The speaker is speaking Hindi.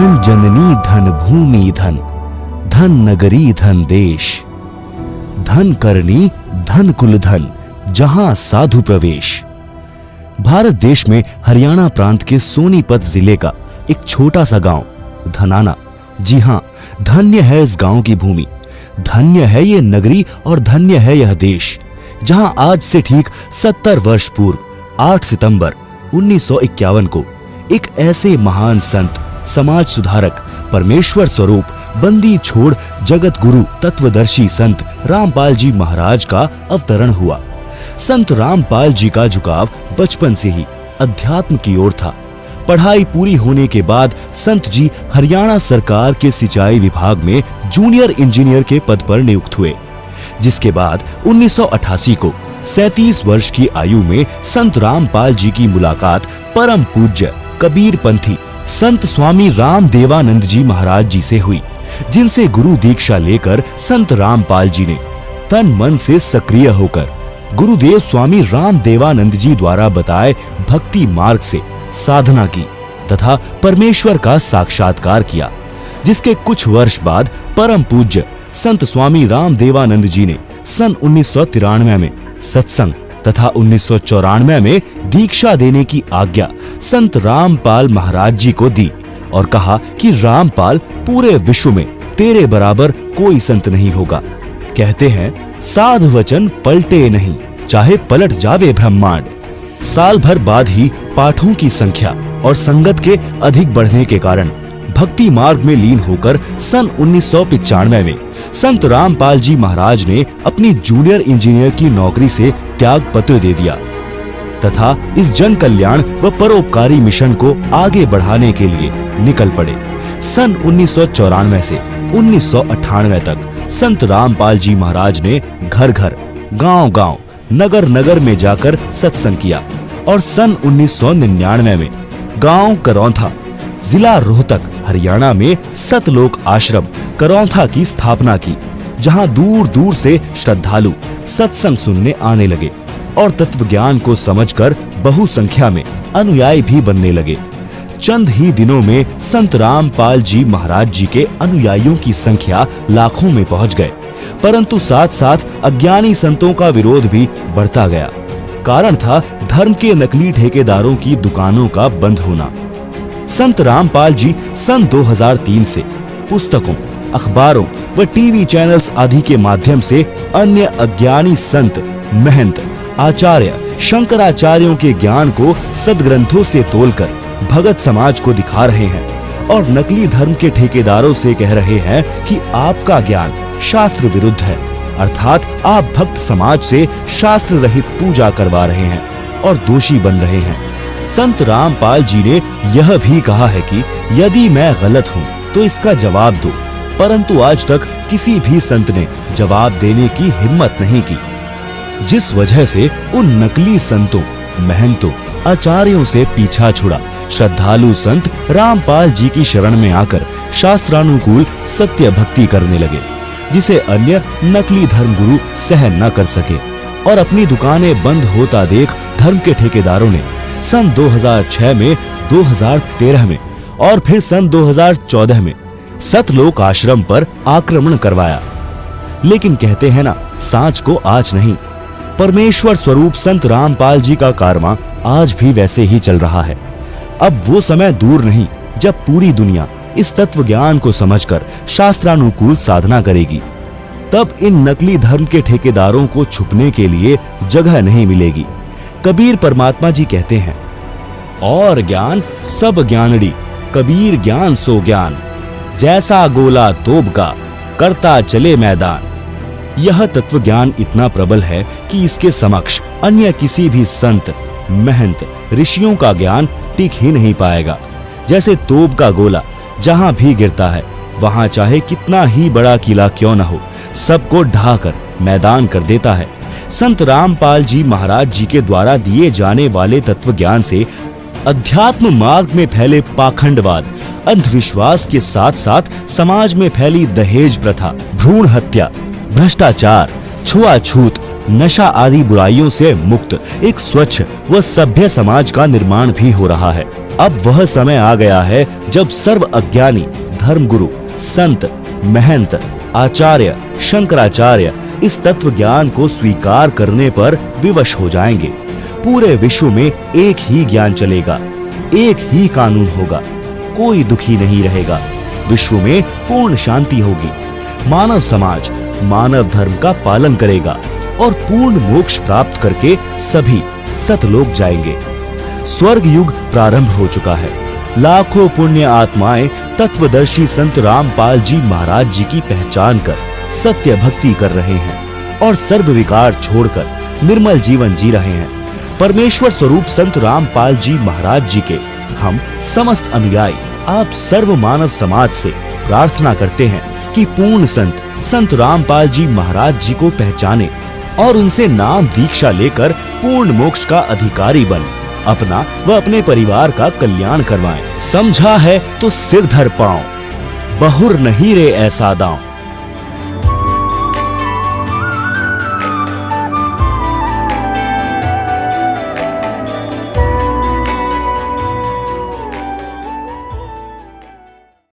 धन जननी धन भूमि धन, धन नगरी धन देश, धन करनी धन कुल धन, जहां साधु प्रवेश। भारत देश में हरियाणा प्रांत के सोनीपत जिले का एक छोटा सा गांव धनाना, जी हां, धन्य है इस गांव की भूमि, धन्य है ये नगरी और धन्य है यह देश, जहां आज से ठीक 70 वर्ष पूर्व 8 सितंबर 1951 को एक ऐसे महान संत, समाज सुधारक, परमेश्वर स्वरूप, बंदी छोड़ जगत गुरु, तत्वदर्शी संत रामपाल जी महाराज का अवतरण हुआ। संत रामपाल जी का झुकाव बचपन से ही अध्यात्म की ओर था। पढ़ाई पूरी होने के बाद संत जी हरियाणा सरकार के सिंचाई विभाग में जूनियर इंजीनियर के पद पर नियुक्त हुए, जिसके बाद 1988 को 37 वर्ष की आयु में संत रामपाल जी की मुलाकात परम पूज्य कबीर पंथी संत स्वामी रामदेवानंद जी महाराज जी से हुई, जिनसे गुरु दीक्षा लेकर संत रामपाल जी ने तन मन से सक्रिय होकर गुरुदेव स्वामी रामदेवानंद जी द्वारा बताए भक्ति मार्ग से साधना की तथा परमेश्वर का साक्षात्कार किया, जिसके कुछ वर्ष बाद परम पूज्य संत स्वामी रामदेवानंद जी ने सन 1993 में सत्संग तथा 1994 में दीक्षा देने की आज्ञा संत रामपाल महाराज जी को दी और कहा कि रामपाल, पूरे विश्व में तेरे बराबर कोई संत नहीं होगा। कहते हैं, साध वचन पलटे नहीं, चाहे पलट जावे ब्रह्मांड। साल भर बाद ही पाठों की संख्या और संगत के अधिक बढ़ने के कारण भक्ति मार्ग में लीन होकर सन 1995 में संत रामपाल जी महाराज ने अपनी जूनियर इंजीनियर की नौकरी से त्याग पत्र दे दिया तथा इस जन कल्याण व परोपकारी मिशन को आगे बढ़ाने के लिए निकल पड़े। सन 1994 से 1998 तक संत रामपाल जी महाराज ने घर घर, गांव गांव, नगर नगर में जाकर सत्संग किया और सन 1999 में गांव करौंथा, जिला रोहतक, हरियाणा में सतलोक आश्रम करौंथा की स्थापना की, जहां दूर दूर से श्रद्धालु सत्संग सुनने आने लगे और तत्व ज्ञान को समझकर बहु संख्या में अनुयायी भी बनने लगे। चंद ही दिनों में संत रामपाल जी महाराज जी के अनुयायियों की संख्या लाखों में पहुंच गए, परंतु साथ साथ अज्ञानी संतों का विरोध भी बढ़ता गया। कारण था धर्म के नकली ठेकेदारों की दुकानों का बंद होना। संत रामपाल जी सन 2003 से पुस्तकों, अखबारों व टीवी चैनल्स आदि के माध्यम से अन्य अज्ञानी संत, महंत, आचार्य, शंकराचार्यों के ज्ञान को सदग्रंथों से तोलकर भगत समाज को दिखा रहे हैं और नकली धर्म के ठेकेदारों से कह रहे हैं कि आपका ज्ञान शास्त्र विरुद्ध है, अर्थात आप भक्त समाज से शास्त्र रहित पूजा करवा रहे हैं और दोषी बन रहे हैं। संत रामपाल जी ने यह भी कहा है कि यदि मैं गलत हूँ तो इसका जवाब दो, परंतु आज तक किसी भी संत ने जवाब देने की हिम्मत नहीं की, जिस वजह से उन नकली संतों, महंतों, आचार्यों से पीछा छुड़ा श्रद्धालु संत रामपाल जी की शरण में आकर शास्त्रानुकूल सत्य भक्ति करने लगे, जिसे अन्य नकली धर्म गुरु सहन न कर सके और अपनी दुकानें बंद होता देख धर्म के ठेकेदारों ने सन 2006 में, 2013 में और फिर सन 2014 में सतलोक आश्रम पर आक्रमण करवाया। लेकिन कहते हैं ना, सांच को आँच नहीं। परमेश्वर स्वरूप संत रामपाल जी का कारवां आज भी वैसे ही चल रहा है। अब वो समय दूर नहीं जब पूरी दुनिया इस तत्व ज्ञान को समझकर शास्त्रानुकूल साधना करेगी। तब इन नकली धर्म के ठेकेदारों को छुपने के लिए जगह नहीं मिलेगी। कबीर परमात्मा जी कहते हैं, और ज्ञान सब ज्ञानड़ी, कबीर ज्ञान सो ज्ञान, जैसा गोला तोब का, करता चले मैदान। यह तत्व ज्ञान इतना प्रबल है कि इसके समक्ष अन्य किसी भी संत, महंत, ऋषियों का ज्ञान टिक ही नहीं पाएगा। जैसे तोप का गोला जहां भी गिरता है, वहां चाहे कितना ही बड़ा किला क्यों न हो, सबको ढाकर मैदान कर देता है। संत रामपाल जी महाराज जी के द्वारा दिए जाने वाले तत्व ज्ञान से अध्यात्म मार्ग में फैले पाखंडवाद, अंधविश्वास के साथ साथ समाज में फैली दहेज प्रथा, भ्रूण हत्या, भ्रष्टाचार, छुआछूत, नशा आदि बुराइयों से मुक्त एक स्वच्छ व सभ्य समाज का निर्माण भी हो रहा है। अब वह समय आ गया है जब सर्व अज्ञानी धर्मगुरु, संत, महंत, आचार्य, शंकराचार्य इस तत्व ज्ञान को स्वीकार करने पर विवश हो जाएंगे। पूरे विश्व में एक ही ज्ञान चलेगा, एक ही कानून होगा, कोई दुखी नहीं रहेगा, विश्व में पूर्ण शांति होगी। मानव समाज मानव धर्म का पालन करेगा और पूर्ण मोक्ष प्राप्त करके सभी सतलोक जाएंगे। स्वर्ग युग प्रारंभ हो चुका है। लाखों पुण्य आत्माएं तत्वदर्शी संत रामपाल जी महाराज जी की पहचान कर सत्य भक्ति कर रहे हैं और सर्व विकार छोड़कर निर्मल जीवन जी रहे हैं। परमेश्वर स्वरूप संत रामपाल जी महाराज जी के हम समस्त अनुयायी आप सर्व मानव समाज से प्रार्थना करते हैं कि पूर्ण संत रामपाल जी महाराज जी को पहचाने और उनसे नाम दीक्षा लेकर पूर्ण मोक्ष का अधिकारी बन अपना व अपने परिवार का कल्याण करवाएं। समझा है तो सिर धर पाओ, बहुर नहीं रे ऐसा दांव।